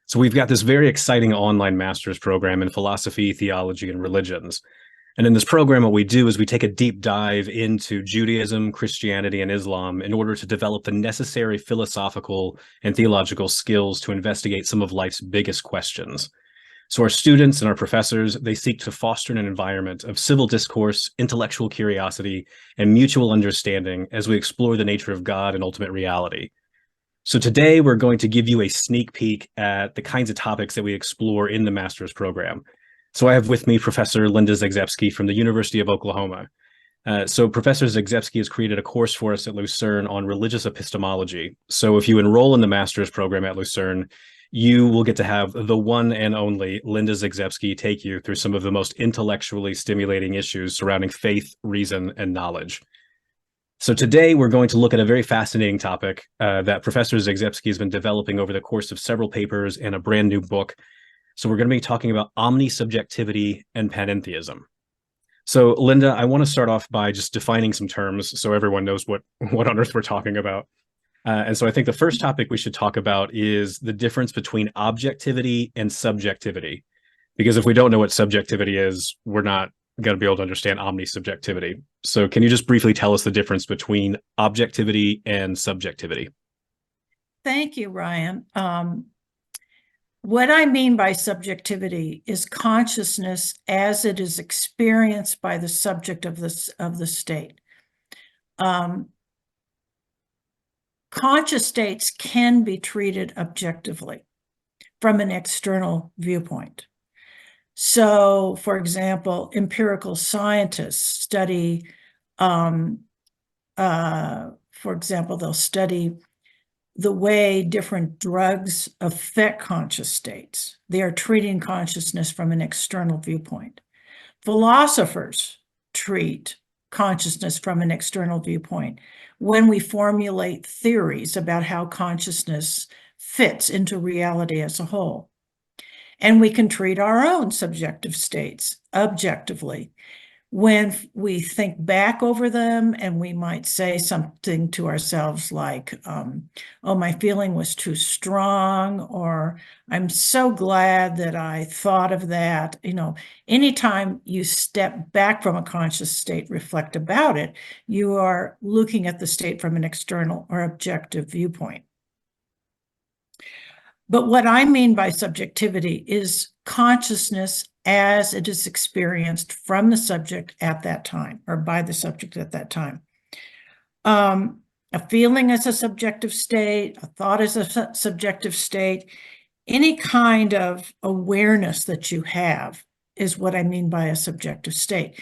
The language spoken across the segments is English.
So we've got this very exciting online master's program in philosophy, theology, and religions. And in this program, what we do is we take a deep dive into Judaism, Christianity, and Islam in order to develop the necessary philosophical and theological skills to investigate some of life's biggest questions. So our students and our professors, they seek to foster an environment of civil discourse, intellectual curiosity, and mutual understanding as we explore the nature of God and ultimate reality. So today we're going to give you a sneak peek at the kinds of topics that we explore in the master's program. So I have with me Professor Linda Zagzebski from the University of Oklahoma. So Professor Zagzebski has created a course for us at Lucerne on religious epistemology. So if you enroll in the master's program at Lucerne, you will get to have the one and only Linda Zagzebski take you through some of the most intellectually stimulating issues surrounding faith, reason, and knowledge. So today we're going to look at a very fascinating topic that Professor Zagzebski has been developing over the course of several papers and a brand new book. So we're going to be talking about omnisubjectivity and panentheism. So Linda, I want to start off by just defining some terms so everyone knows what on earth we're talking about. And so I think the first topic we should talk about is the difference between objectivity and subjectivity. Because if we don't know what subjectivity is, we're not going to be able to understand omnisubjectivity. So can you just briefly tell us the difference between objectivity and subjectivity? Thank you, Ryan. What I mean by subjectivity is consciousness as it is experienced by the subject of the state. Conscious states can be treated objectively from an external viewpoint. So, for example, empirical scientists study, for example, they'll study the way different drugs affect conscious states. They are treating consciousness from an external viewpoint. Philosophers treat consciousness from an external viewpoint when we formulate theories about how consciousness fits into reality as a whole. And we can treat our own subjective states objectively when we think back over them, and we might say something to ourselves like, oh, my feeling was too strong, or I'm so glad that I thought of that. You know, anytime you step back from a conscious state, reflect about it, you are looking at the state from an external or objective viewpoint. But what I mean by subjectivity is consciousness as it is experienced from the subject at that time, or by the subject at that time. A feeling is a subjective state, a thought is a subjective state. Any kind of awareness that you have is what I mean by a subjective state.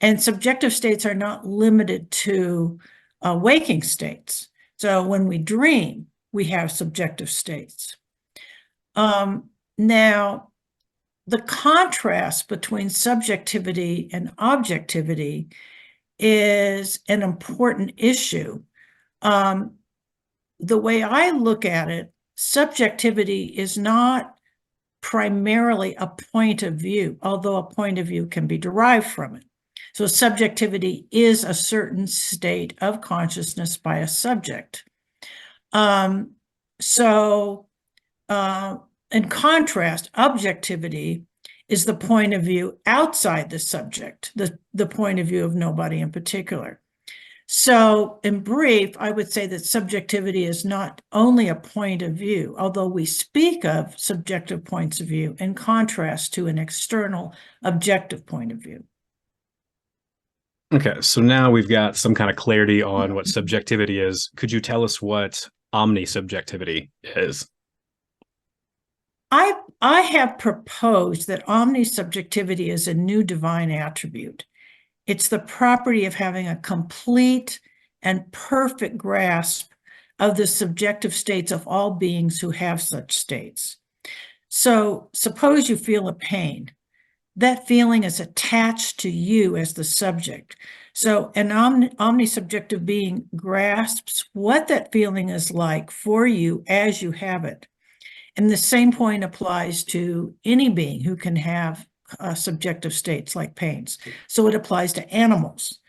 And subjective states are not limited to waking states. So when we dream, we have subjective states. Now, the contrast between subjectivity and objectivity is an important issue. The way I look at it, subjectivity is not primarily a point of view, although a point of view can be derived from it. So subjectivity is a certain state of consciousness by a subject. In contrast, objectivity is the point of view outside the subject, the point of view of nobody in particular. So in brief, I would say that subjectivity is not only a point of view, although we speak of subjective points of view in contrast to an external objective point of view. Okay, so now we've got some kind of clarity on what subjectivity is. Could you tell us what omnisubjectivity is? I have proposed that omnisubjectivity is a new divine attribute. It's the property of having a complete and perfect grasp of the subjective states of all beings who have such states. So suppose you feel a pain. That feeling is attached to you as the subject. So an omnisubjective being grasps what that feeling is like for you as you have it. And the same point applies to any being who can have subjective states like pains. So it applies to animals.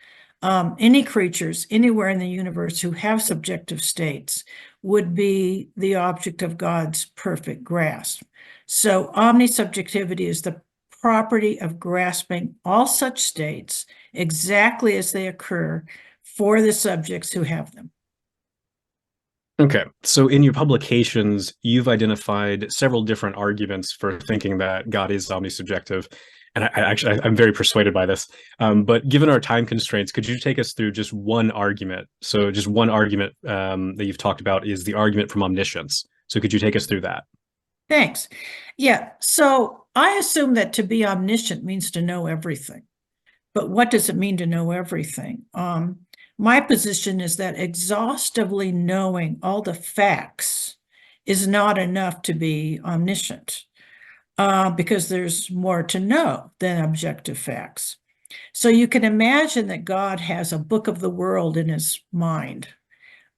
Any creatures anywhere in the universe who have subjective states would be the object of God's perfect grasp. So omnisubjectivity is the property of grasping all such states exactly as they occur for the subjects who have them. Okay, so in your publications, you've identified several different arguments for thinking that God is omnisubjective, and I'm very persuaded by this. But given our time constraints, could you take us through just one argument? So, just one argument that you've talked about is the argument from omniscience. So, could you take us through that? Thanks. Yeah, so I assume that to be omniscient means to know everything. But what does it mean to know everything? My position is that exhaustively knowing all the facts is not enough to be omniscient, because there's more to know than objective facts. So you can imagine that God has a book of the world in his mind.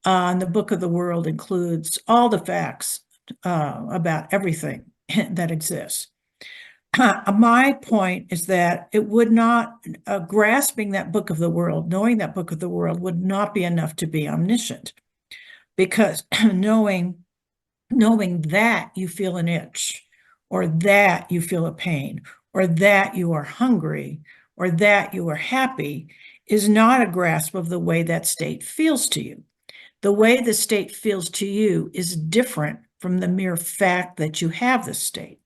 And the book of the world includes all the facts about everything that exists. My point is that it would not, grasping that book of the world, knowing that book of the world would not be enough to be omniscient, because knowing that you feel an itch, or that you feel a pain, or that you are hungry, or that you are happy is not a grasp of the way that state feels to you. The way the state feels to you is different from the mere fact that you have the state.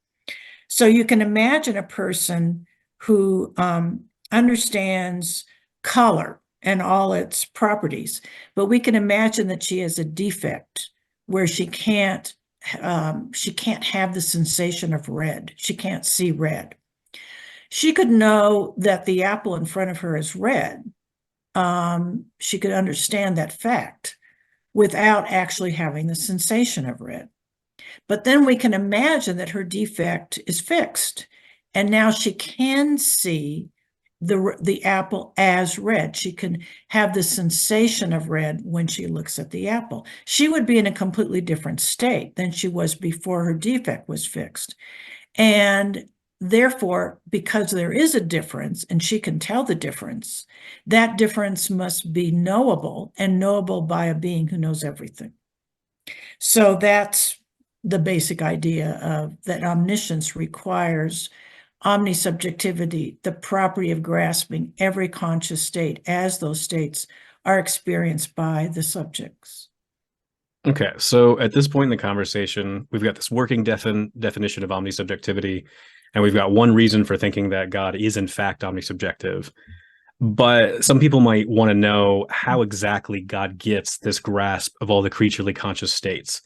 So you can imagine a person who understands color and all its properties, but we can imagine that she has a defect where she can't have the sensation of red. She can't see red. She could know that the apple in front of her is red. She could understand that fact without actually having the sensation of red. But then we can imagine that her defect is fixed, and now she can see the apple as red. She can have the sensation of red when she looks at the apple. She would be in a completely different state than she was before her defect was fixed. And therefore, because there is a difference and she can tell the difference, that difference must be knowable, and knowable by a being who knows everything. So that's the basic idea of that omniscience requires omnisubjectivity, the property of grasping every conscious state as those states are experienced by the subjects. Okay, so at this point in the conversation, we've got this working definition of omnisubjectivity, and we've got one reason for thinking that God is in fact omnisubjective. But some people might want to know how exactly God gets this grasp of all the creaturely conscious states.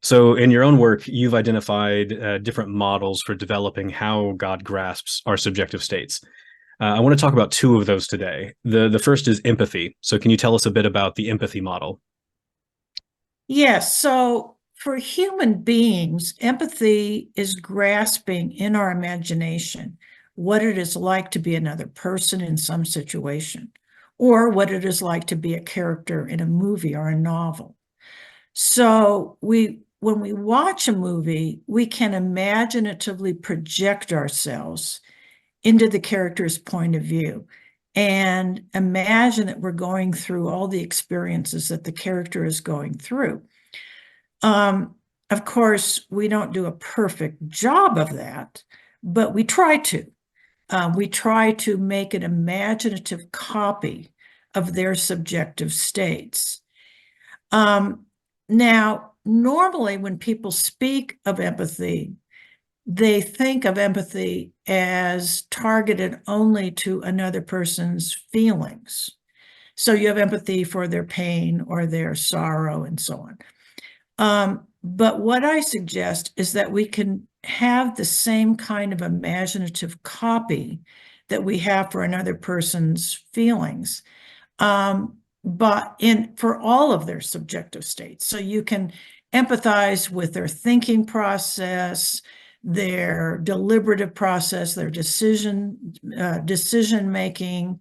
So, in your own work, you've identified different models for developing how God grasps our subjective states. I want to talk about two of those today. The first is empathy. So, can you tell us a bit about the empathy model? Yes, so for human beings, empathy is grasping in our imagination what it is like to be another person in some situation, or what it is like to be a character in a movie or a novel. So when we watch a movie, we can imaginatively project ourselves into the character's point of view and imagine that we're going through all the experiences that the character is going through. Of course, we don't do a perfect job of that, but we try to. We try to make an imaginative copy of their subjective states. Now, normally when people speak of empathy, they think of empathy as targeted only to another person's feelings. So you have empathy for their pain or their sorrow and so on. But what I suggest is that we can have the same kind of imaginative copy that we have for another person's feelings, but for all of their subjective states. So you can empathize with their thinking process, their deliberative process, their decision making,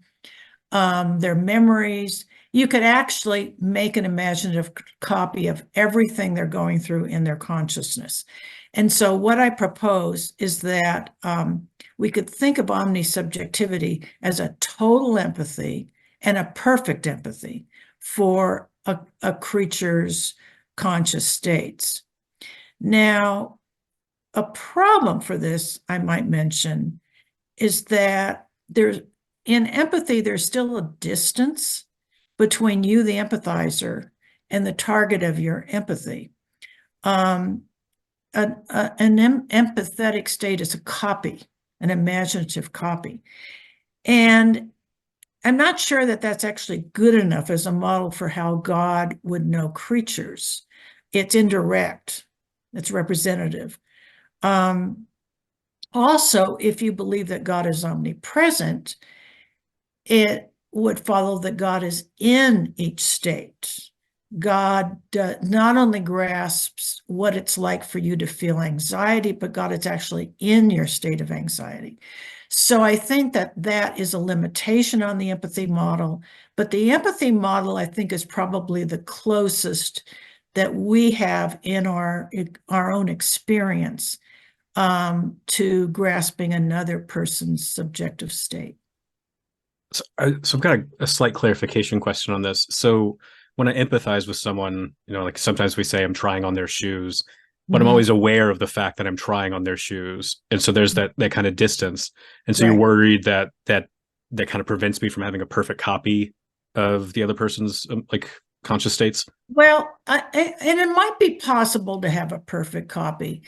their memories. You could actually make an imaginative copy of everything they're going through in their consciousness. And so what I propose is that we could think of omnisubjectivity as a total empathy and a perfect empathy for a creature's conscious states. Now, a problem for this, I might mention, is that in empathy, there's still a distance between you, the empathizer, and the target of your empathy. An empathetic state is a copy, an imaginative copy. And I'm not sure that that's actually good enough as a model for how God would know creatures. It's indirect, it's representative. Also, if you believe that God is omnipresent, it would follow that God is in each state. God not only grasps what it's like for you to feel anxiety, but God is actually in your state of anxiety. So I think that that is a limitation on the empathy model, but the empathy model, I think, is probably the closest that we have in our own experience to grasping another person's subjective state. So, I've got a slight clarification question on this. So when I empathize with someone, like sometimes we say I'm trying on their shoes, but I'm always aware of the fact that I'm trying on their shoes. And so there's that kind of distance. And so you're worried that kind of prevents me from having a perfect copy of the other person's like conscious states. Well, and it might be possible to have a perfect copy,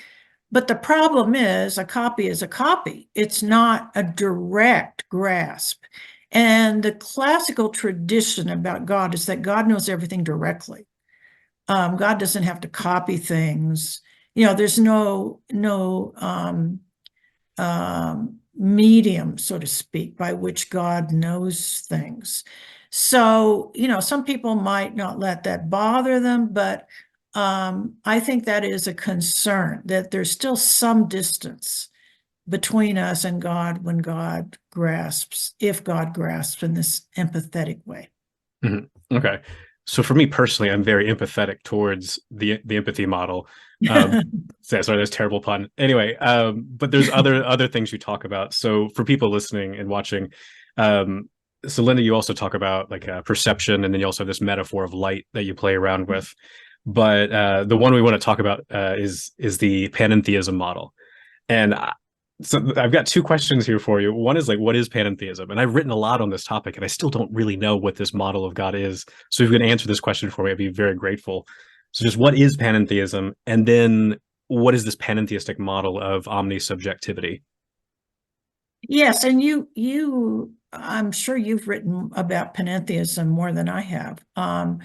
but the problem is a copy is a copy. It's not a direct grasp. And the classical tradition about God is that God knows everything directly. God doesn't have to copy things. There's no medium, so to speak, by which God knows things. So, some people might not let that bother them, but I think that is a concern, that there's still some distance between us and God when God grasps, if God grasps in this empathetic way. Mm-hmm. Okay. So for me personally, I'm very empathetic towards the empathy model. Sorry, that's a terrible pun. Anyway, but there's other things you talk about. So for people listening and watching, so Linda, you also talk about like perception, and then you also have this metaphor of light that you play around with. But the one we want to talk about is the panentheism model, and so I've got two questions here for you. One is like, what is panentheism? And I've written a lot on this topic, and I still don't really know what this model of God is. So if you can answer this question for me, I'd be very grateful. So just what is panentheism? And then what is this panentheistic model of omnisubjectivity? Yes, and I'm sure you've written about panentheism more than I have. I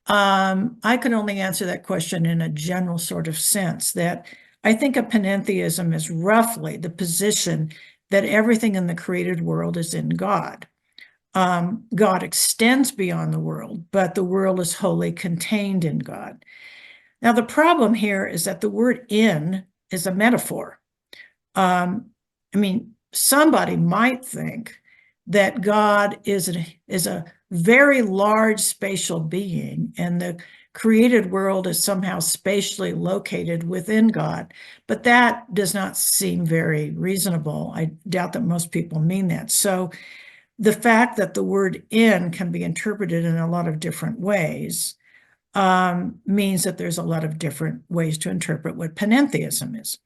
can only answer that question in a general sort of sense, that I think a panentheism is roughly the position that everything in the created world is in God. God extends beyond the world, but the world is wholly contained in God. Now, the problem here is that the word in is a metaphor. I mean, somebody might think that God is a very large spatial being, and the created world is somehow spatially located within God. But that does not seem very reasonable. I doubt that most people mean that. So the fact that the word in can be interpreted in a lot of different ways means that there's a lot of different ways to interpret what panentheism is.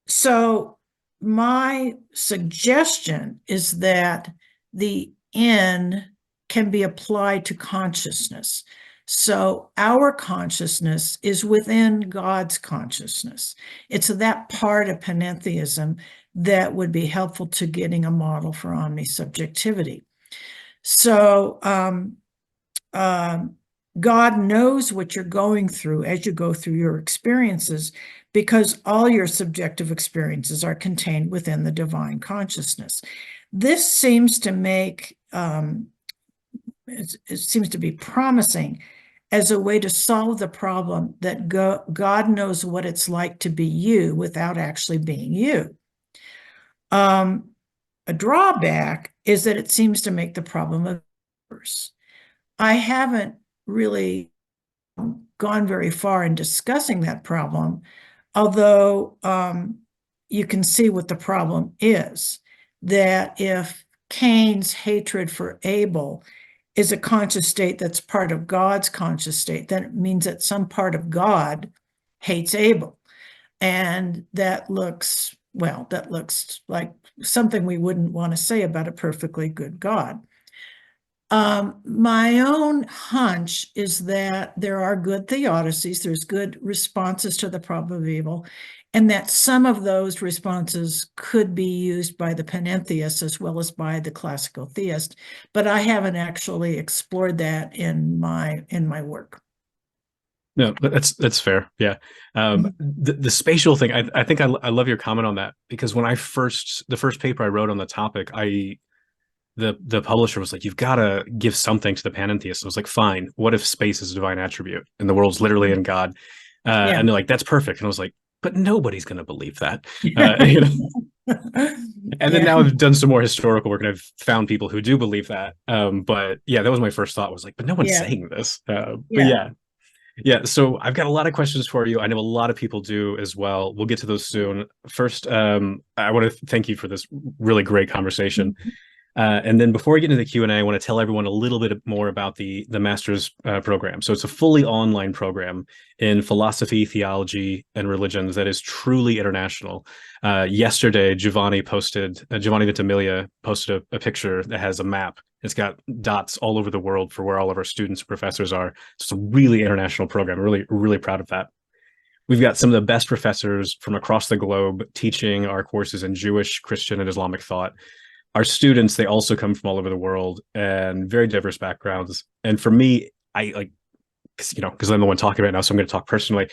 So my suggestion is that the in can be applied to consciousness. So our consciousness is within God's consciousness. It's that part of panentheism that would be helpful to getting a model for omnisubjectivity. So God knows what you're going through as you go through your experiences, because all your subjective experiences are contained within the divine consciousness. This seems to make, it seems to be promising as a way to solve the problem that God knows what it's like to be you without actually being you. A drawback is that it seems to make the problem worse. I haven't really gone very far in discussing that problem, although you can see what the problem is, that if Cain's hatred for Abel is a conscious state that's part of God's conscious state, then it means that some part of God hates Abel. And that looks, well, that looks like something we wouldn't want to say about a perfectly good God. My own hunch is that there are good theodicies, there's good responses to the problem of evil, and that some of those responses could be used by the panentheists as well as by the classical theist, but I haven't actually explored that in my work. No, that's fair. Yeah. The spatial thing, I think I love your comment on that, because when the first paper I wrote on the topic, the publisher was like, you've got to give something to the panentheists. I was like, fine. What if space is a divine attribute and the world's literally in God? Yeah. And they're like, that's perfect. And I was like, but nobody's going to believe that. You know? And then now I've done some more historical work and I've found people who do believe that. But yeah, that was my first thought, was like, but no one's saying this. But yeah. So I've got a lot of questions for you. I know a lot of people do as well. We'll get to those soon. First, I want to thank you for this really great conversation. And then before we get into the Q&A, I want to tell everyone a little bit more about the master's program. So it's a fully online program in philosophy, theology, and religions that is truly international. Yesterday, Giovanni Ventimiglia posted a picture that has a map. It's got dots all over the world for where all of our students and professors are. It's a really international program. I'm really, really proud of that. We've got some of the best professors from across the globe teaching our courses in Jewish, Christian, and Islamic thought. Our students, they also come from all over the world and very diverse backgrounds. And for me, I like, because I'm the one talking right now, so I'm going to talk personally.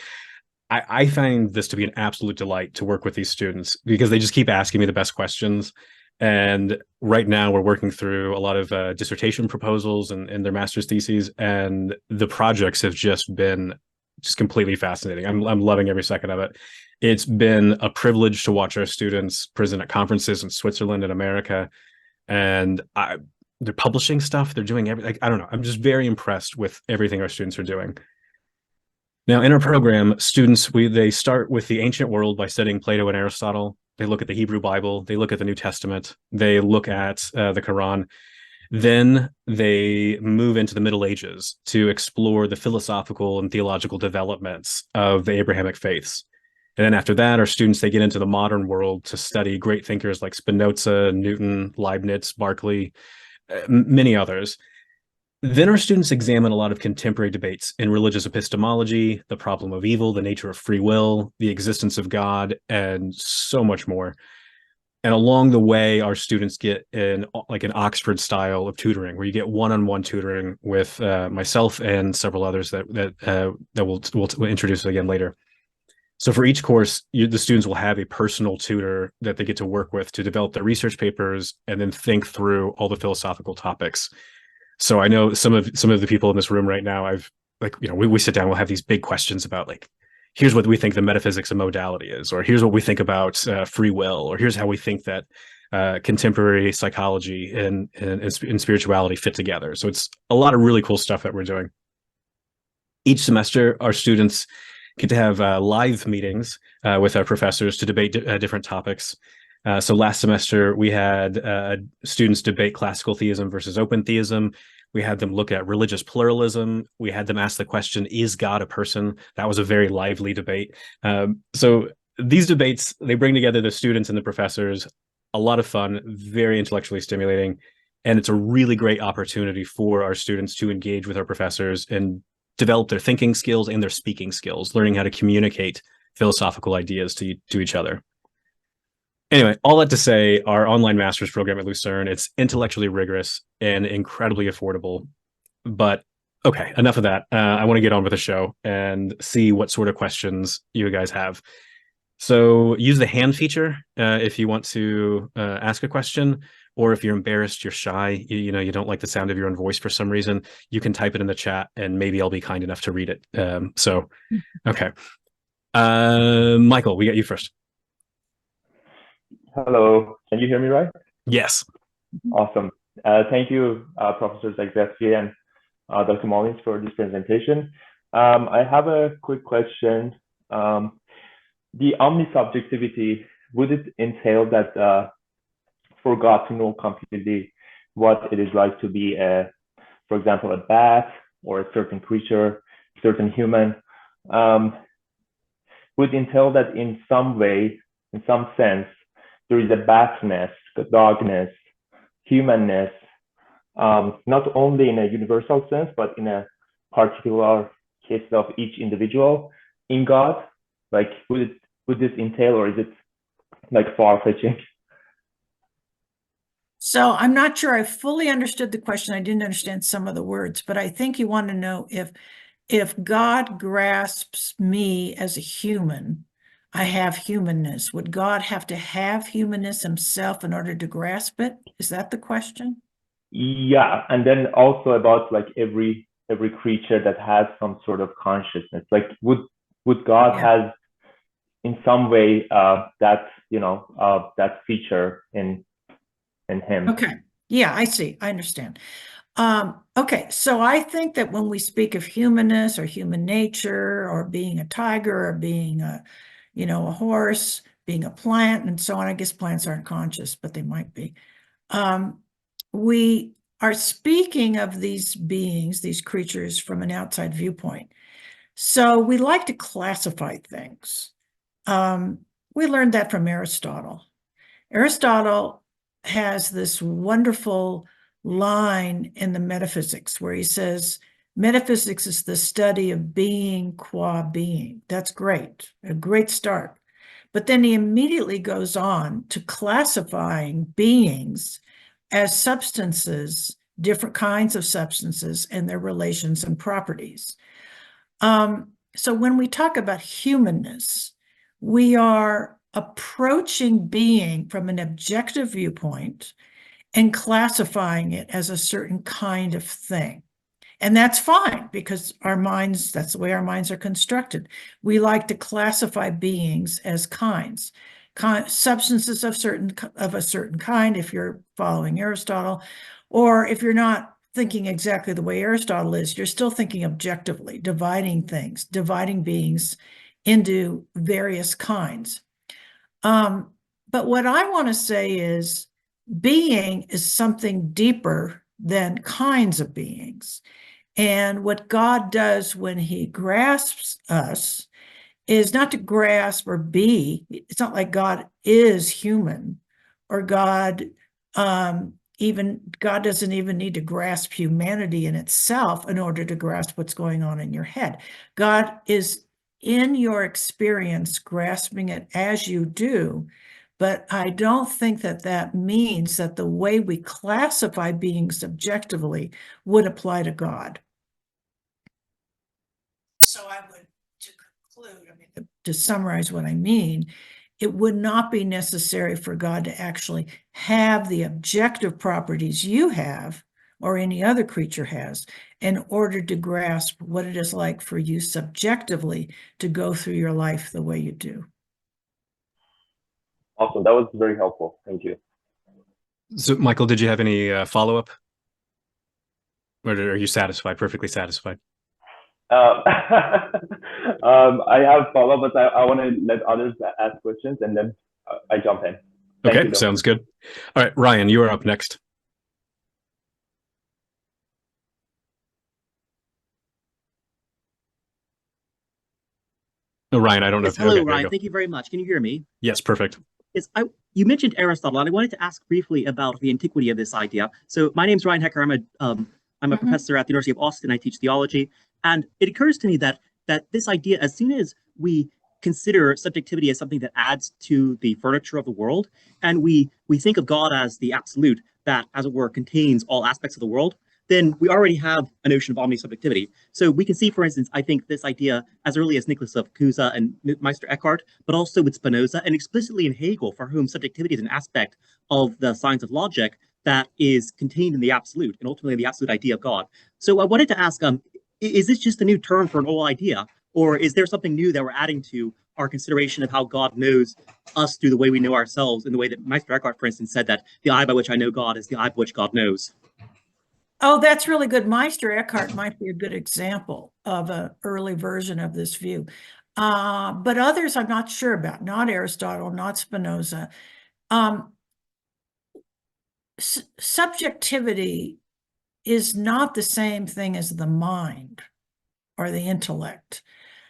I find this to be an absolute delight to work with these students, because they just keep asking me the best questions. And right now we're working through a lot of dissertation proposals and their master's theses, and the projects have just been just completely fascinating. I'm loving every second of it. It's been a privilege to watch our students present at conferences in Switzerland and America, and they're publishing stuff. They're doing everything. I don't know. I'm just very impressed with everything our students are doing. Now, in our program, students, they start with the ancient world by studying Plato and Aristotle. They look at the Hebrew Bible. They look at the New Testament. They look at the Quran. Then they move into the Middle Ages to explore the philosophical and theological developments of the Abrahamic faiths. And then after that, our students, they get into the modern world to study great thinkers like Spinoza, Newton, Leibniz, Berkeley, many others. Then our students examine a lot of contemporary debates in religious epistemology, the problem of evil, the nature of free will, the existence of God, and so much more. And along the way, our students get an Oxford style of tutoring, where you get one-on-one tutoring with myself and several others that we'll introduce again later. So for each course, the students will have a personal tutor that they get to work with to develop their research papers and then think through all the philosophical topics. So I know some of the people in this room right now, we sit down, we'll have these big questions about here's what we think the metaphysics of modality is, or here's what we think about free will, or here's how we think that contemporary psychology and spirituality fit together. So it's a lot of really cool stuff that we're doing. Each semester, our students get to have live meetings with our professors to debate different topics. So last semester, we had students debate classical theism versus open theism. We had them look at religious pluralism. We had them ask the question, is God a person? That was a very lively debate. So these debates, they bring together the students and the professors. A lot of fun, very intellectually stimulating. And it's a really great opportunity for our students to engage with our professors and develop their thinking skills and their speaking skills, learning how to communicate philosophical ideas to each other. Anyway, all that to say, our online master's program at Lucerne, it's intellectually rigorous and incredibly affordable. But okay, enough of that. I want to get on with the show and see what sort of questions you guys have. So use the hand feature if you want to ask a question, or if you're embarrassed, you're shy, you don't like the sound of your own voice for some reason, you can type it in the chat and maybe I'll be kind enough to read it. Okay. Michael, we got you first. Hello, can you hear me right? Yes. Awesome. Thank you, Professor Zagzebski and Dr. Mullins for this presentation. I have a quick question. The omnisubjectivity, would it entail that for God to know completely what it is like to be a for example, a bat or a certain creature, certain human, would entail that in some way, in some sense, there is a batness, a dogness, humanness, not only in a universal sense, but in a particular case of each individual in God? Like, would this entail, or is it like far-fetching? So I'm not sure I fully understood the question. I didn't understand some of the words, but I think you want to know if God grasps me as a human, I have humanness. Would God have to have humanness himself in order to grasp it? Is that the question? Yeah, and then also about like every creature that has some sort of consciousness. Like, would God Yeah. has in some way that that feature in him? Okay. Yeah, I see. I understand. Okay, so I think that when we speak of humanness or human nature or being a tiger or being a horse, being a plant and so on, I guess plants aren't conscious, but they might be. We are speaking of these beings, these creatures from an outside viewpoint. So we like to classify things. We learned that from Aristotle. Aristotle has this wonderful line in the Metaphysics where he says, metaphysics is the study of being qua being. That's great, a great start. But then he immediately goes on to classifying beings as substances, different kinds of substances and their relations and properties. So when we talk about humanness, we are approaching being from an objective viewpoint and classifying it as a certain kind of thing. And that's fine because our minds, that's the way our minds are constructed. We like to classify beings as kinds, substances of a certain kind, if you're following Aristotle, or if you're not thinking exactly the way Aristotle is, you're still thinking objectively, dividing things, dividing beings into various kinds. But what I want to say is being is something deeper than kinds of beings. And what God does when he grasps us is not to grasp or be. It's not like God is human or God doesn't even need to grasp humanity in itself in order to grasp what's going on in your head. God is in your experience grasping it as you do. But I don't think that that means that the way we classify beings subjectively would apply to God. So I would, to conclude, to summarize what I mean, it would not be necessary for God to actually have the objective properties you have or any other creature has in order to grasp what it is like for you subjectively to go through your life the way you do. Awesome, that was very helpful. Thank you. So, Michael, did you have any follow-up? Or are you satisfied, perfectly satisfied? I have follow-up, but I want to let others ask questions and then I jump in. Thank you, Sounds good. All right, Ryan, you are up next. Oh, Ryan, I don't know. Yes, hello, Ryan. Thank you very much. Can you hear me? Yes, perfect. Yes, you mentioned Aristotle, and I wanted to ask briefly about the antiquity of this idea. So my name's Ryan Hecker. I'm a professor at the University of Austin. I teach theology, and it occurs to me that this idea, as soon as we consider subjectivity as something that adds to the furniture of the world, and we think of God as the absolute that, as it were, contains all aspects of the world, then we already have a notion of omnisubjectivity. So we can see, for instance, I think this idea as early as Nicholas of Cusa and Meister Eckhart, but also with Spinoza and explicitly in Hegel, for whom subjectivity is an aspect of the science of logic that is contained in the absolute and ultimately the absolute idea of God. So I wanted to ask, is this just a new term for an old idea, or is there something new that we're adding to our consideration of how God knows us through the way we know ourselves, in the way that Meister Eckhart, for instance, said that the eye by which I know God is the eye by which God knows? Oh, that's really good. Meister Eckhart might be a good example of an early version of this view. But others I'm not sure about, not Aristotle, not Spinoza. Subjectivity is not the same thing as the mind or the intellect.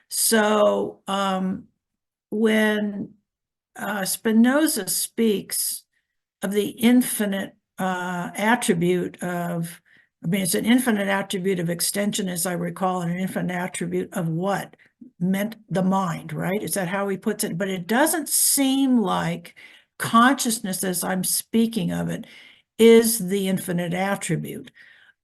So when Spinoza speaks of the infinite attribute of, I mean, it's an infinite attribute of extension, as I recall, and an infinite attribute of what? Meant the mind, right? Is that how he puts it? But it doesn't seem like consciousness, as I'm speaking of it, is the infinite attribute.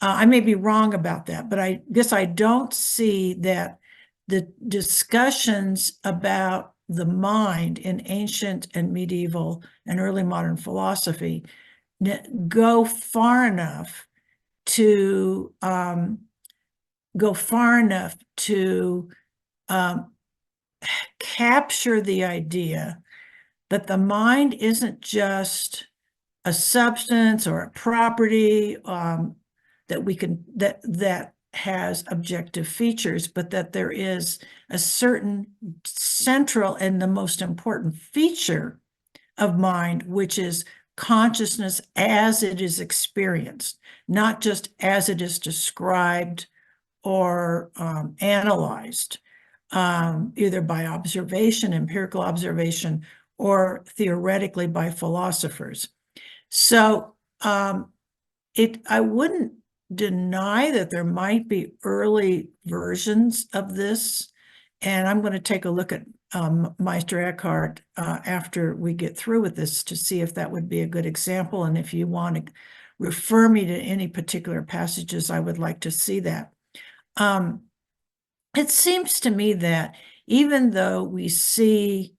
I may be wrong about that, but I guess I don't see that the discussions about the mind in ancient and medieval and early modern philosophy go far enough to capture the idea that the mind isn't just a substance or a property that has objective features, but that there is a certain central and the most important feature of mind, which is consciousness as it is experienced, not just as it is described or analyzed, either by observation, empirical observation, or theoretically by philosophers. So I wouldn't deny that there might be early versions of this, and I'm going to take a look at Meister Eckhart after we get through with this to see if that would be a good example, and if you want to refer me to any particular passages, I would like to see that. It seems to me that even though we see,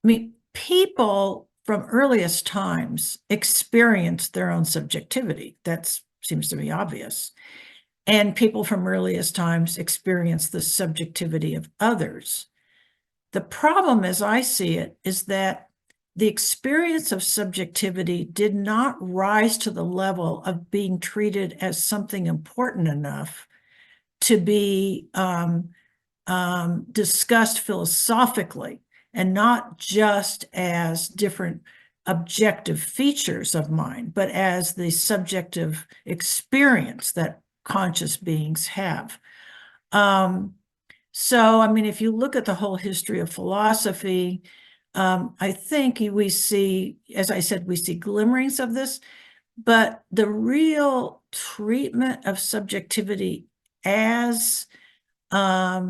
I mean, people from earliest times experience their own subjectivity. That seems to be obvious. And people from earliest times experience the subjectivity of others. The problem, as I see it, is that the experience of subjectivity did not rise to the level of being treated as something important enough to be discussed philosophically, and not just as different objective features of mind, but as the subjective experience that conscious beings have. So, I mean, if you look at the whole history of philosophy, I think we see, as I said, we see glimmerings of this, but the real treatment of subjectivity as a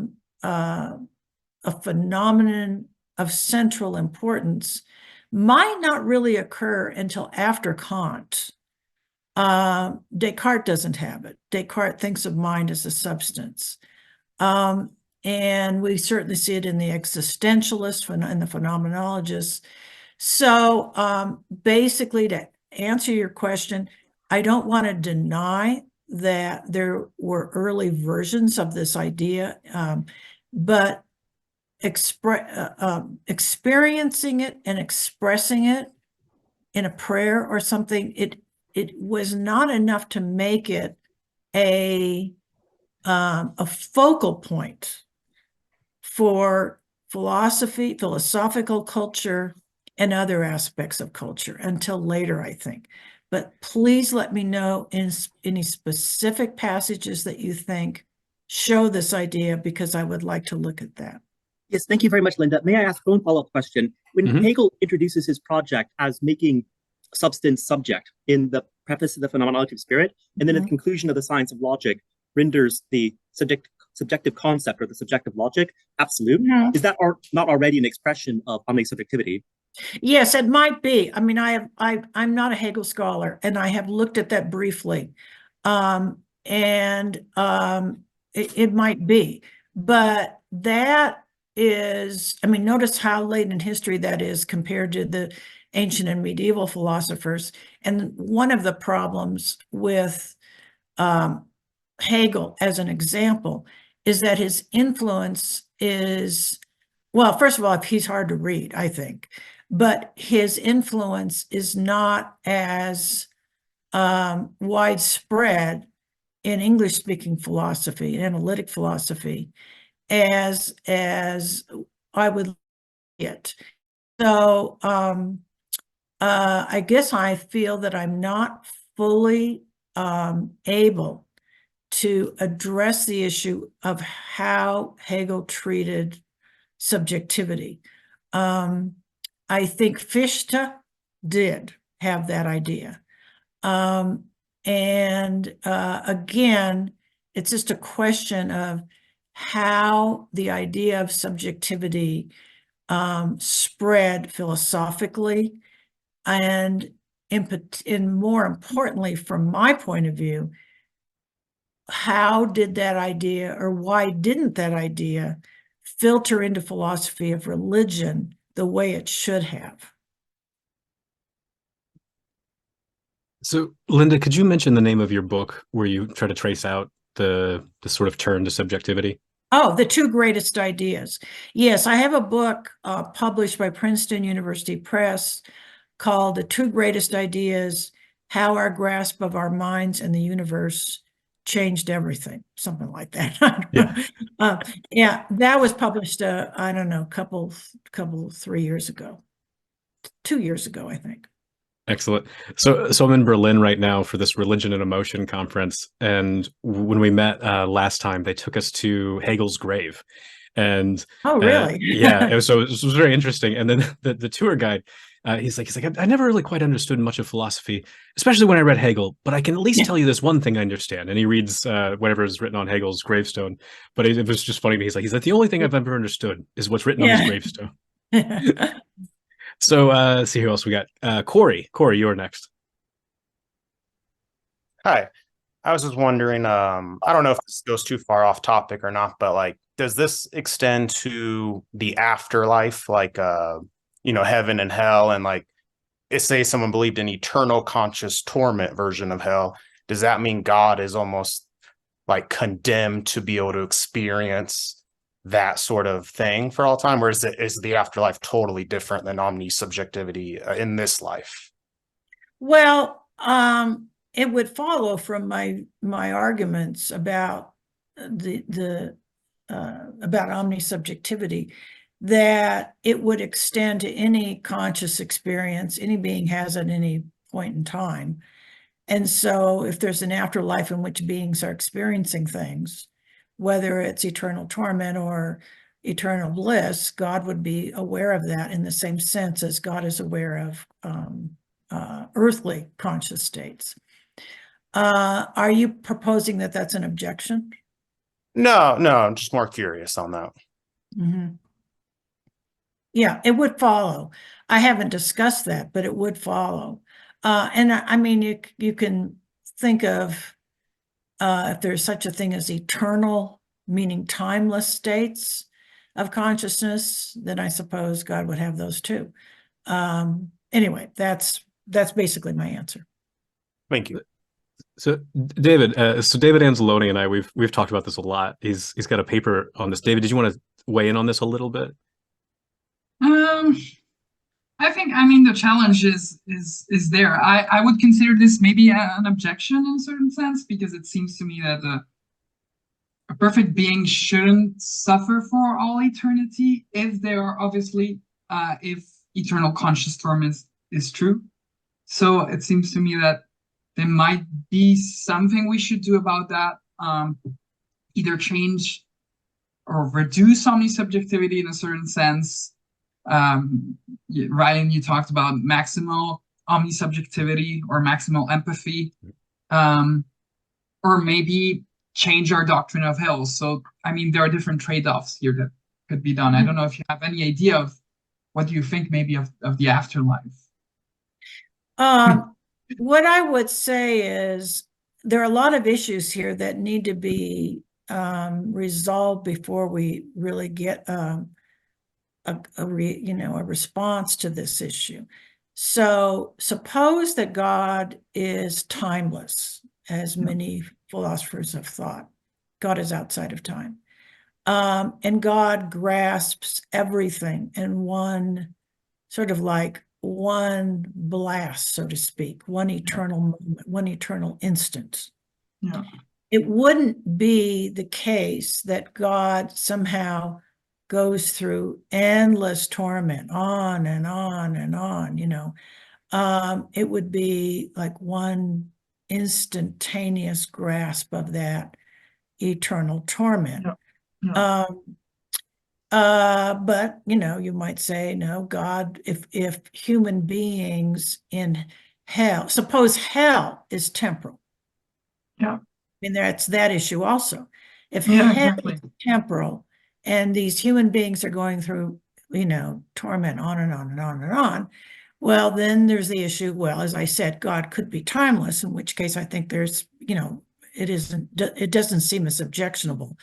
phenomenon of central importance might not really occur until after Kant. Descartes doesn't have it. Descartes thinks of mind as a substance. And we certainly see it in the existentialists and the phenomenologists. So basically, to answer your question, I don't want to deny that there were early versions of this idea, but experiencing it and expressing it in a prayer or something, it was not enough to make it a focal point for philosophy, philosophical culture, and other aspects of culture until later, I think. But please let me know in any specific passages that you think show this idea, because I would like to look at that. Yes, thank you very much, Linda. May I ask one follow-up question? When Hegel introduces his project as making substance subject in the preface of the Phenomenology of Spirit, and then at the conclusion of the Science of Logic renders the subjective concept or the subjective logic absolute, is that not already an expression of omnisubjectivity? Yes, it might be. I mean, I'm not a Hegel scholar, and I have looked at that briefly, it might be, but that is, I mean, notice how late in history that is compared to the ancient and medieval philosophers. And one of the problems with Hegel, as an example, is that his influence is, well, first of all, he's hard to read, I think, but his influence is not as widespread in English-speaking philosophy, analytic philosophy, as I would like it. So I guess I feel that I'm not fully able to address the issue of how Hegel treated subjectivity. I think Fichte did have that idea. Again, it's just a question of how the idea of subjectivity spread philosophically, and in more importantly, from my point of view, how did that idea, or why didn't that idea filter into philosophy of religion the way it should have? So, Linda, could you mention the name of your book where you try to trace out the sort of turn to subjectivity? Oh, The Two Greatest Ideas. Yes, I have a book published by Princeton University Press called The Two Greatest Ideas, How Our Grasp of Our Minds and the Universe Changed Everything, something like that. Yeah. Yeah, that was published, I don't know, couple 3 years ago, 2 years ago, I think. Excellent. So I'm in Berlin right now for this Religion and Emotion conference, and when we met last time, they took us to Hegel's grave, and Oh, really? yeah, it was very interesting. And then the tour guide, he's like, I never really quite understood much of philosophy, especially when I read Hegel, but I can at least tell you this one thing I understand. And he reads whatever is written on Hegel's gravestone. But it was just funny to me. He's like, the only thing I've ever understood is what's written on his gravestone. So, see who else we got. Corey, you're next. Hi. I was just wondering, I don't know if this goes too far off topic or not, but like, does this extend to the afterlife, like, heaven and hell? And like, say someone believed in eternal conscious torment version of hell, does that mean God is almost like condemned to be able to experience that sort of thing for all time? Or is the afterlife totally different than omnisubjectivity in this life? Well, it would follow from my arguments about about omnisubjectivity that it would extend to any conscious experience any being has at any point in time. And so if there's an afterlife in which beings are experiencing things, whether it's eternal torment or eternal bliss, God would be aware of that in the same sense as God is aware of earthly conscious states. Are you proposing that that's an objection? No, I'm just more curious on that. Mm-hmm. Yeah, it would follow. I haven't discussed that, but it would follow. And I mean, you can think of if there's such a thing as eternal, meaning timeless states of consciousness, then I suppose God would have those too. Anyway, that's basically my answer. Thank you. So David, David Anzalone and I, we've talked about this a lot. He's got a paper on this. David, did you want to weigh in on this a little bit? I think, I mean, the challenge is there. I would consider this maybe an objection in a certain sense, because it seems to me that a perfect being shouldn't suffer for all eternity if there are obviously if eternal conscious torment is true. So it seems to me that there might be something we should do about that. Either change or reduce omnisubjectivity in a certain sense. Ryan, you talked about maximal omnisubjectivity or maximal empathy, or maybe change our doctrine of hell. So, I mean, there are different trade-offs here that could be done. I don't know if you have any idea of what do you think maybe of the afterlife. What I would say is there are a lot of issues here that need to be resolved before we really get a response to this issue. So suppose that God is timeless, as many philosophers have thought. God is outside of time. And God grasps everything in one sort of like one blast, so to speak, one eternal moment, one eternal instant. Yeah. It wouldn't be the case that God somehow goes through endless torment, on and on and on, It would be like one instantaneous grasp of that eternal torment. Yeah. But you might say, no, God, if human beings in hell, suppose hell is temporal. Yeah. I mean, that's that issue also. If Yeah, hell exactly. is temporal and these human beings are going through, torment on and on and on and on, well, then there's the issue, well, as I said, God could be timeless, in which case I think there's, it doesn't seem as objectionable.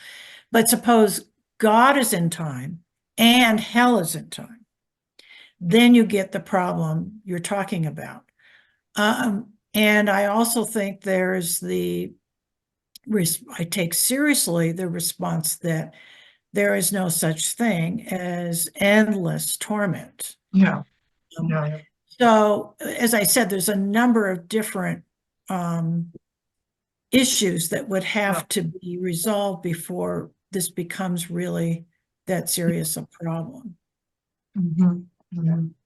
But suppose God is in time and hell is in time, then you get the problem you're talking about. And I also think there's I take seriously the response that there is no such thing as endless torment. Yeah. Yeah. So, as I said, there's a number of different issues that would have to be resolved before this becomes really that serious a problem.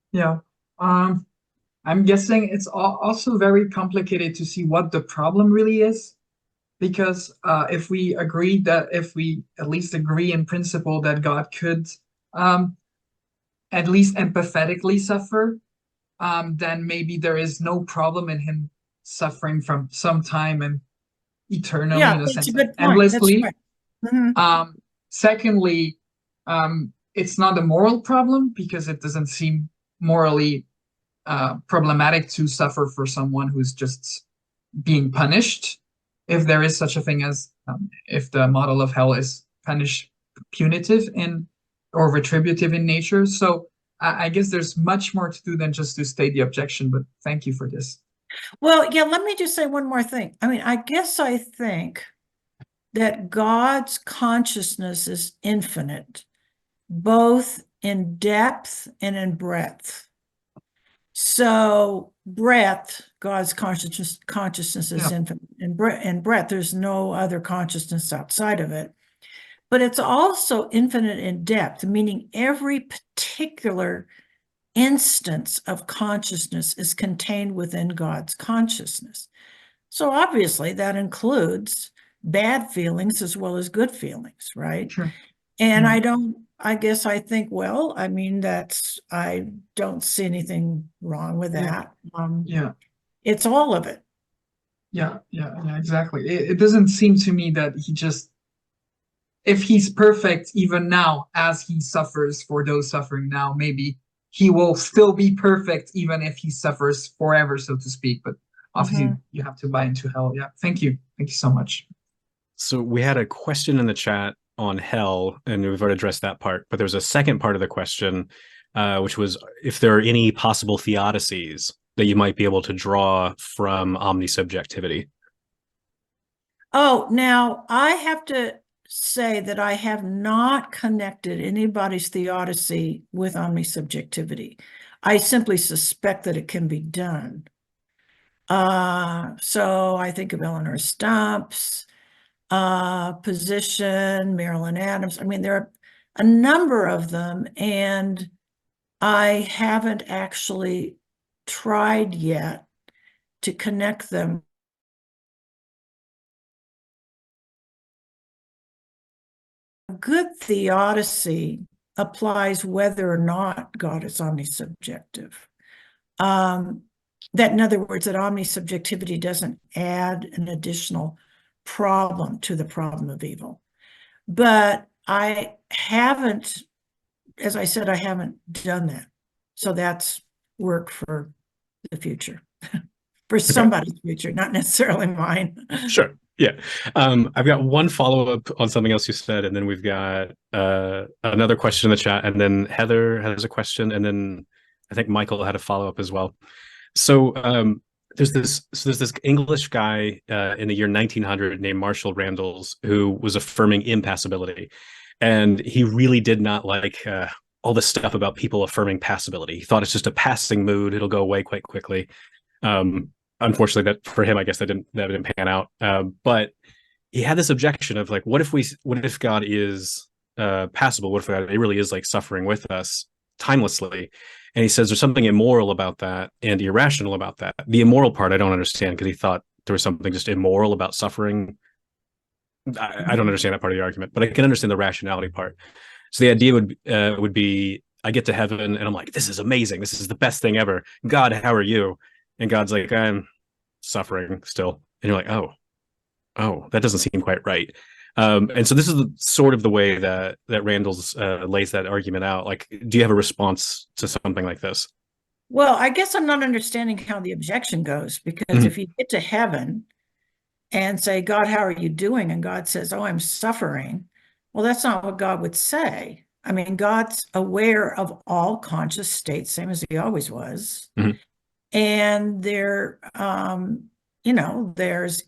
Yeah. I'm guessing it's also very complicated to see what the problem really is, because if we at least agree in principle that God could at least empathetically suffer, then maybe there is no problem in him suffering from some time and eternally, Yeah, in a that's sense, a good point. endlessly. That's right. Secondly, it's not a moral problem because it doesn't seem morally problematic to suffer for someone who's just being punished, if there is such a thing as if the model of hell is punitive or retributive in nature. So I guess there's much more to do than just to state the objection, but thank you for this. Well, yeah, let me just say one more thing. I mean, I guess I think that God's consciousness is infinite, both in depth and in breadth. So breadth, God's consciousness is infinite. In breadth, there's no other consciousness outside of it. But it's also infinite in depth, meaning every particular instance of consciousness is contained within God's consciousness. So obviously that includes bad feelings as well as good feelings, right? Sure. And I guess I think, well, I mean, I don't see anything wrong with that. It's all of it. Yeah, exactly. It doesn't seem to me that if he's perfect even now, as he suffers for those suffering now, maybe he will still be perfect even if he suffers forever, so to speak. But obviously you have to buy into hell. Yeah, thank you so much. So we had a question in the chat on hell, and we've already addressed that part, but there's a second part of the question, which was if there are any possible theodicies that you might be able to draw from omnisubjectivity. Oh, now I have to say that I have not connected anybody's theodicy with omnisubjectivity. I simply suspect that it can be done. So I think of Eleanor Stump's position, Marilyn Adams. I mean, there are a number of them, and I haven't actually tried yet to connect them. Good theodicy applies whether or not God is omnisubjective. That, in other words, that omnisubjectivity doesn't add an additional problem to the problem of evil. But I haven't, as I said, I haven't done that. So that's work for the future, for somebody's future, not necessarily mine. Sure. Yeah. I've got one follow-up on something else you said, and then we've got another question in the chat, and then Heather has a question, and then I think Michael had a follow-up as well. So there's this English guy in the year 1900 named Marshall Randalls who was affirming impassibility, and he really did not like all this stuff about people affirming passibility. He thought it's just a passing mood; it'll go away quite quickly. Unfortunately, that for him, I guess that didn't pan out. But he had this objection of like, what if God is passible? What if God really is like suffering with us timelessly? And he says there's something immoral about that and irrational about that. The immoral part I don't understand, because he thought there was something just immoral about suffering. I don't understand that part of the argument, but I can understand the rationality part. So the idea would be I get to heaven and I'm like, this is amazing. This is the best thing ever. God, how are you? And God's like, I'm suffering still. And you're like, oh, that doesn't seem quite right. And so this is sort of the way that Randall's lays that argument out. Like, do you have a response to something like this? Well, I guess I'm not understanding how the objection goes, because if you get to heaven and say, God, how are you doing? And God says, oh, I'm suffering. Well, that's not what God would say. I mean, God's aware of all conscious states, same as he always was. Mhm. And there, there's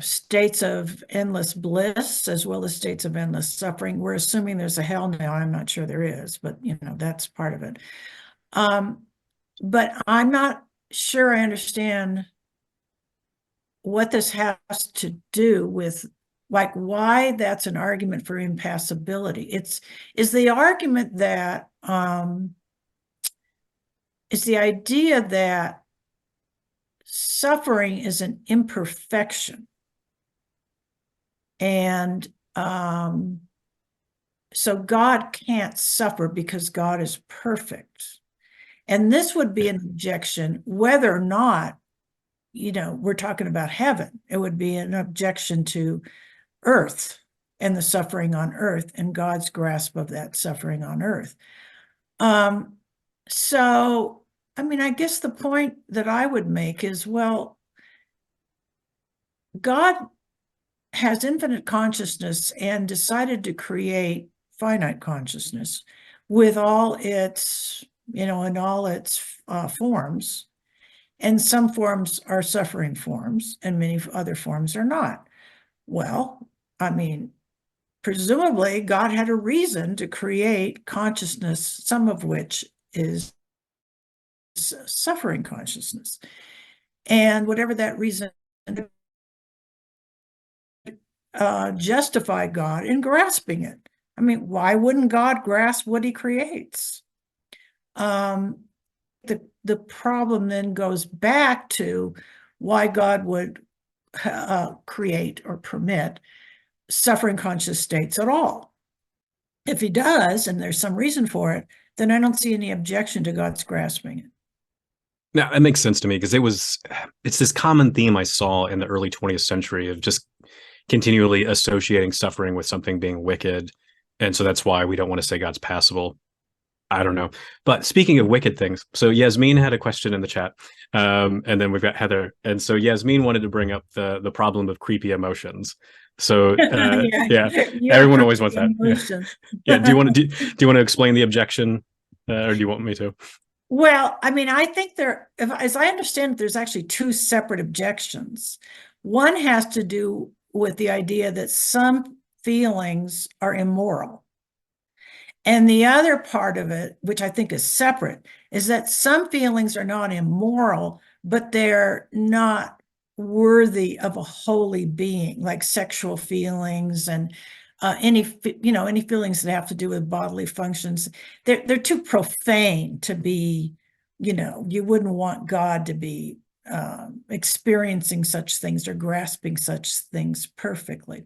states of endless bliss as well as states of endless suffering. We're assuming there's a hell now. I'm not sure there is, but that's part of it. But I'm not sure I understand what this has to do with, like, why that's an argument for impassibility. Is the argument that is the idea that suffering is an imperfection. And so God can't suffer because God is perfect. And this would be an objection, whether or not, we're talking about heaven. It would be an objection to earth and the suffering on earth and God's grasp of that suffering on earth. So, I mean, I guess the point that I would make is, well, God has infinite consciousness and decided to create finite consciousness with all its, in all its forms. And some forms are suffering forms and many other forms are not. Well, I mean, presumably God had a reason to create consciousness, some of which is suffering consciousness. And whatever that reason, justify God in grasping it. I mean, why wouldn't God grasp what he creates? The problem then goes back to why God would create or permit suffering conscious states at all. If he does, and there's some reason for it, then I don't see any objection to God's grasping it. Now, that makes sense to me because it's this common theme I saw in the early 20th century of just continually associating suffering with something being wicked. And so that's why we don't want to say God's passible. I don't know. But speaking of wicked things, so Yasmin had a question in the chat, and then we've got Heather. And so Yasmin wanted to bring up the problem of creepy emotions. So yeah, everyone always wants that. Yeah. Do you want to explain the objection, or do you want me to? Well, I mean, I think as I understand it, there's actually two separate objections. One has to do with the idea that some feelings are immoral. And the other part of it, which I think is separate, is that some feelings are not immoral, but they're not worthy of a holy being, like sexual feelings and any feelings that have to do with bodily functions. They're too profane to be, you wouldn't want God to be experiencing such things or grasping such things perfectly.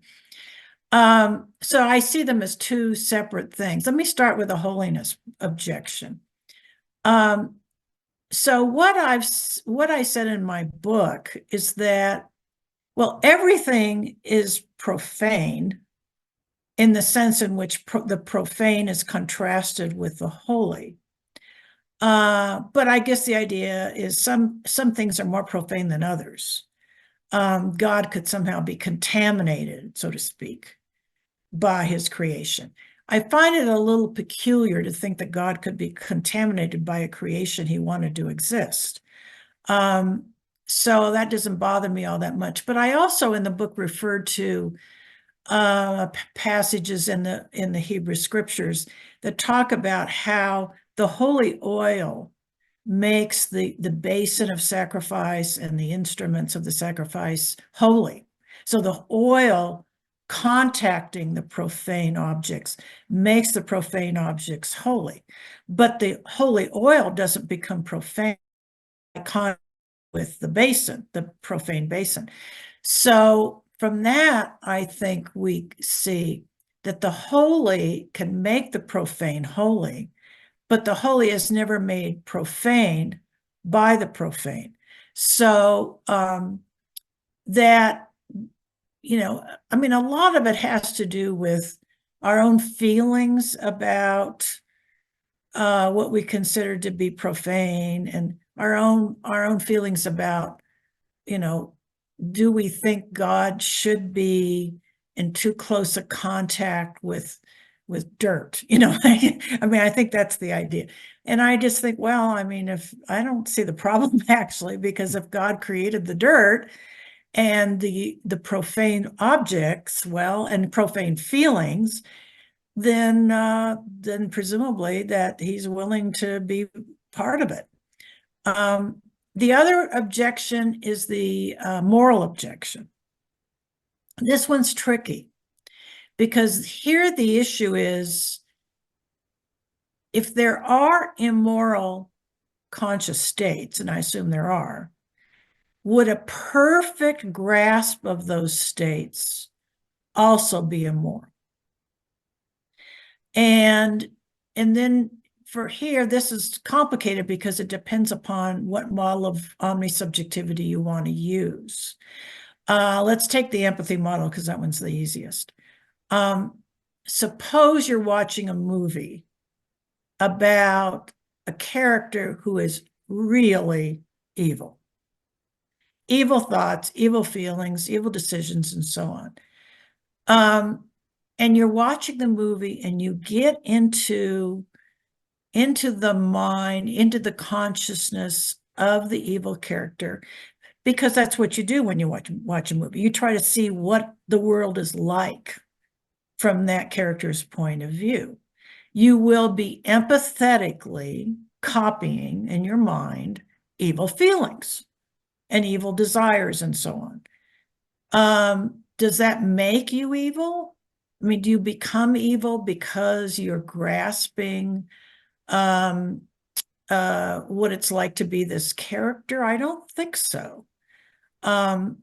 So I see them as two separate things. Let me start with the holiness objection. So what I said in my book is that, well, everything is profane in the sense in which the profane is contrasted with the holy. But I guess the idea is some things are more profane than others. God could somehow be contaminated, so to speak, by his creation. I find it a little peculiar to think that God could be contaminated by a creation he wanted to exist. So that doesn't bother me all that much. But I also in the book referred to passages in the Hebrew scriptures that talk about how the holy oil makes the basin of sacrifice and the instruments of the sacrifice holy. So the oil contacting the profane objects makes the profane objects holy. But the holy oil doesn't become profane with with the basin, the profane basin. So from that, I think we see that the holy can make the profane holy, but the holy is never made profane by the profane. So that, you know, I mean, a lot of it has to do with our own feelings about what we consider to be profane, and our own feelings about, you know, do we think God should be in too close a contact with dirt? You know, I mean, I think that's the idea. And I just think, well, I mean, if I don't see the problem actually, because if God created the dirt and the profane objects, well, and profane feelings, then presumably that he's willing to be part of it. The other objection is the moral objection. This one's tricky because here the issue is, if there are immoral conscious states, and I assume there are, would a perfect grasp of those states also be immoral? And then for here, this is complicated because it depends upon what model of omnisubjectivity you want to use. Let's take the empathy model because that one's the easiest. Suppose you're watching a movie about a character who is really evil. Evil thoughts, evil feelings, evil decisions, and so on. And you're watching the movie and you get into the mind, into the consciousness of the evil character, because that's what you do when you watch a movie. You try to see what the world is like from that character's point of view. You will be empathetically copying in your mind evil feelings and evil desires and so on. Does that make you evil? I mean, do you become evil because you're grasping what it's like to be this character? I don't think so. I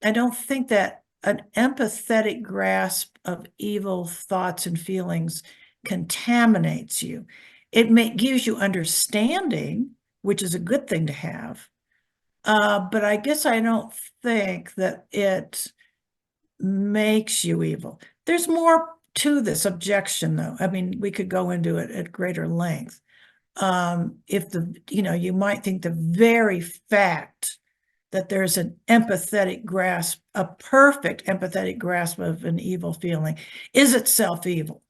don't think that an empathetic grasp of evil thoughts and feelings contaminates you. It gives you understanding, which is a good thing to have. But I guess I don't think that it makes you evil. There's more to this objection, though. I mean, we could go into it at greater length. If you might think the very fact that there's an empathetic grasp, a perfect empathetic grasp of an evil feeling, is itself evil.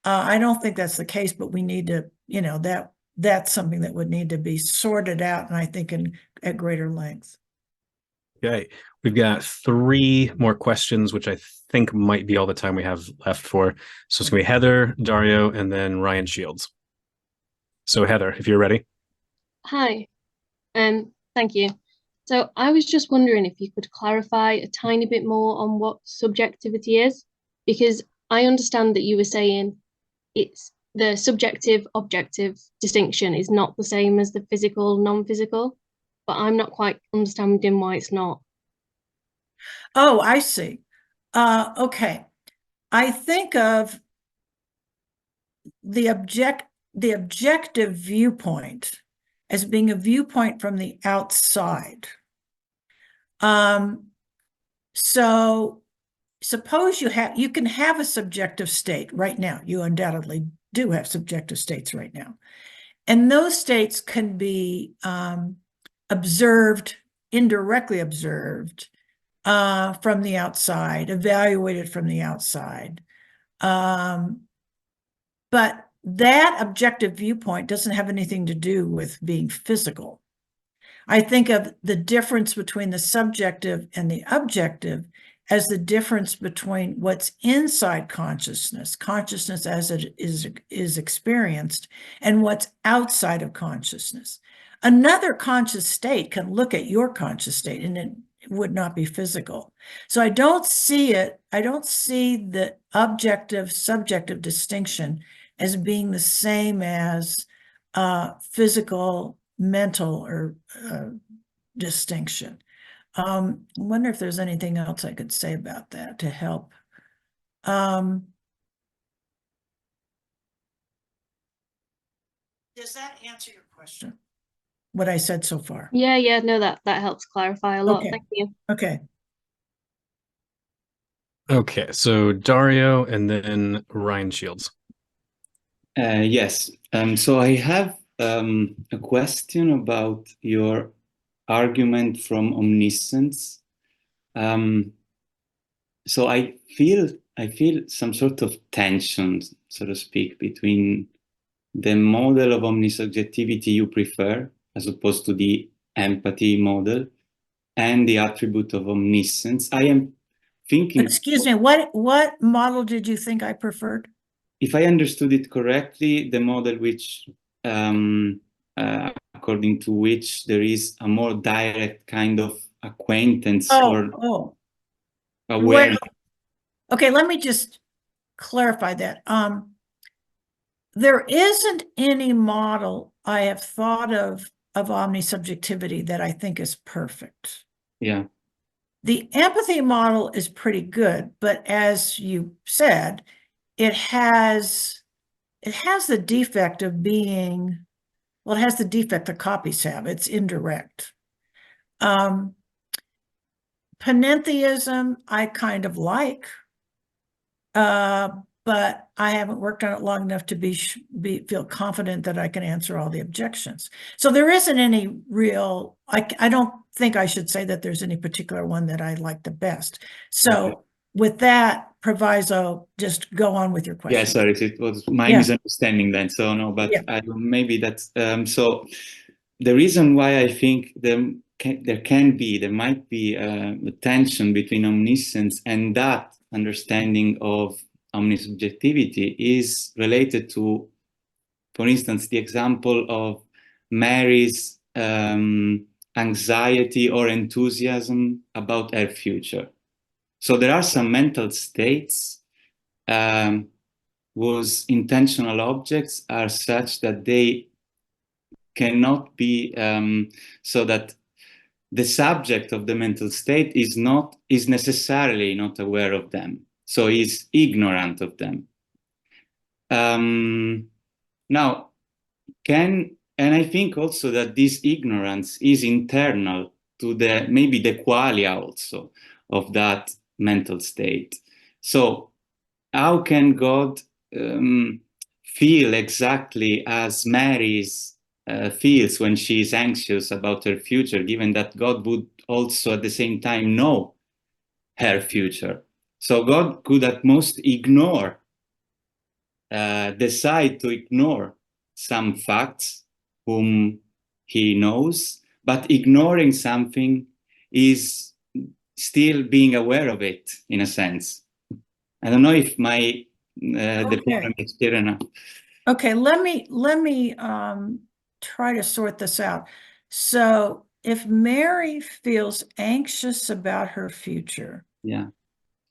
I don't think that's the case, but we need to, that's something that would need to be sorted out, and I think at greater length. Okay, we've got 3 more questions, which I think might be all the time we have left for. So it's going to be Heather, Dario, and then Ryan Shields. So Heather, if you're ready. Hi, thank you. So I was just wondering if you could clarify a tiny bit more on what subjectivity is, because I understand that you were saying it's the subjective-objective distinction is not the same as the physical, non-physical, but I'm not quite understanding why it's not. Oh, I see. Okay. I think of the objective viewpoint as being a viewpoint from the outside. So suppose you can have a subjective state right now. You undoubtedly do have subjective states right now. And those states can be observed, indirectly observed from the outside, evaluated from the outside. But that objective viewpoint doesn't have anything to do with being physical. I think of the difference between the subjective and the objective as the difference between what's inside consciousness as it is experienced, and what's outside of consciousness. Another conscious state can look at your conscious state and it would not be physical. So I don't see the objective subjective distinction as being the same as physical, mental, or distinction. I wonder if there's anything else I could say about that to help. Does that answer your question? What I said so far? Yeah, no, that helps clarify a lot. Okay. Thank you. Okay. Okay, so Dario and then Ryan Shields. Yes. So I have a question about your argument from omniscience. So I feel some sort of tension, so to speak, between the model of omnisubjectivity you prefer, as opposed to the empathy model, and the attribute of omniscience. I am thinking. Excuse me, what model did you think I preferred? If I understood it correctly, the model which, according to which there is a more direct kind of acquaintance or awareness. Okay, let me just clarify that. There isn't any model I have thought of omnisubjectivity that I think is perfect. Yeah. The empathy model is pretty good, but as you said, it has the defect of being, well, it has the defect that copies have. It's indirect. Panentheism, I kind of like, but I haven't worked on it long enough to feel confident that I can answer all the objections. So there isn't any real, I don't think I should say that there's any particular one that I like the best. So with that proviso, just go on with your question. Yeah, sorry, it was my misunderstanding then. So no, but maybe that's, so the reason why I think there might be a tension between omniscience and that understanding of omnisubjectivity is related to, for instance, the example of Mary's anxiety or enthusiasm about her future. So there are some mental states whose intentional objects are such that they cannot be, so that the subject of the mental state is necessarily not aware of them, so is ignorant of them. Now, and I think also that this ignorance is internal to maybe the qualia also of that mental state. So how can God feel exactly as Mary's feels when she is anxious about her future, given that God would also at the same time know her future? So God could at most ignore, decide to ignore some facts whom he knows, but ignoring something is still being aware of it in a sense. I don't know if the problem is clear enough. Okay, let me try to sort this out. So if Mary feels anxious about her future,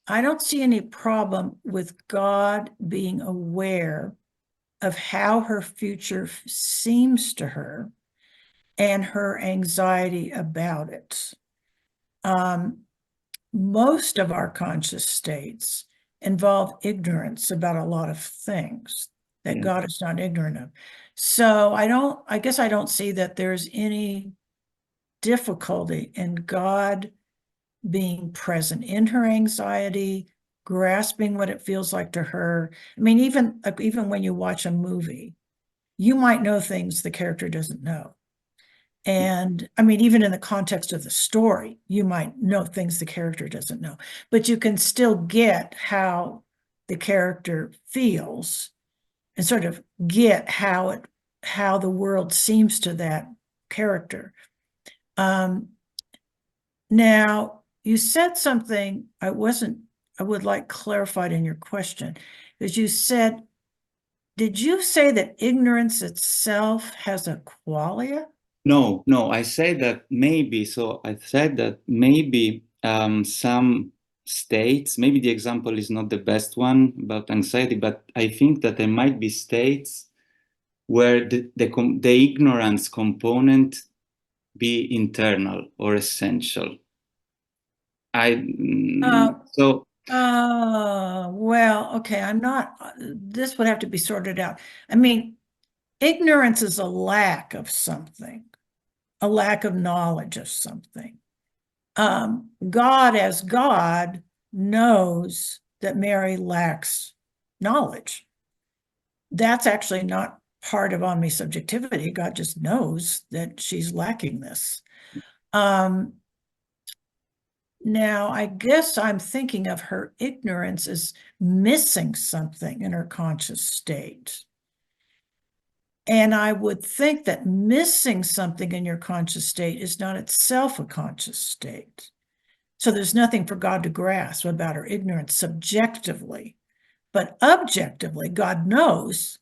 I don't see any problem with God being aware of how her future seems to her and her anxiety about it. Most of our conscious states involve ignorance about a lot of things that God is not ignorant of. So I guess I don't see that there's any difficulty in God being present in her anxiety, grasping what it feels like to her. I mean, even when you watch a movie, you might know things the character doesn't know. And I mean, even in the context of the story, you might know things the character doesn't know, but you can still get how the character feels and sort of get how the world seems to that character. Now, you said something I would like clarified in your question, because you said, did you say that ignorance itself has a qualia? No, I said that maybe, some states, maybe the example is not the best one about anxiety, but I think that there might be states where the ignorance component be internal or essential? Well, okay, I'm not, this would have to be sorted out. I mean, ignorance is a lack of something, a lack of knowledge of something. God, as God, knows that Mary lacks knowledge. That's actually not part of omnisubjectivity. God just knows that she's lacking this. Now, I guess I'm thinking of her ignorance as missing something in her conscious state. And I would think that missing something in your conscious state is not itself a conscious state. So there's nothing for God to grasp about her ignorance subjectively. But objectively, God knows,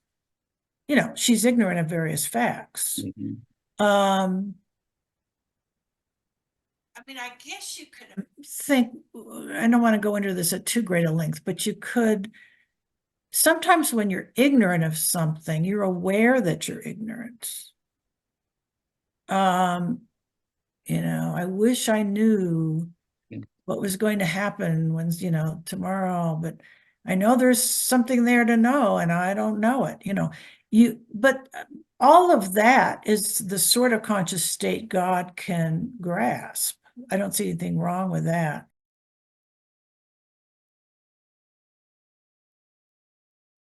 you know, she's ignorant of various facts. I mean, I guess you could think, I don't want to go into this at too great a length, but you could, sometimes when you're ignorant of something, you're aware that you're ignorant. You know, I wish I knew what was going to happen when, you know, tomorrow, but I know there's something there to know and I don't know it, you know. But all of that is the sort of conscious state God can grasp. I don't see anything wrong with that.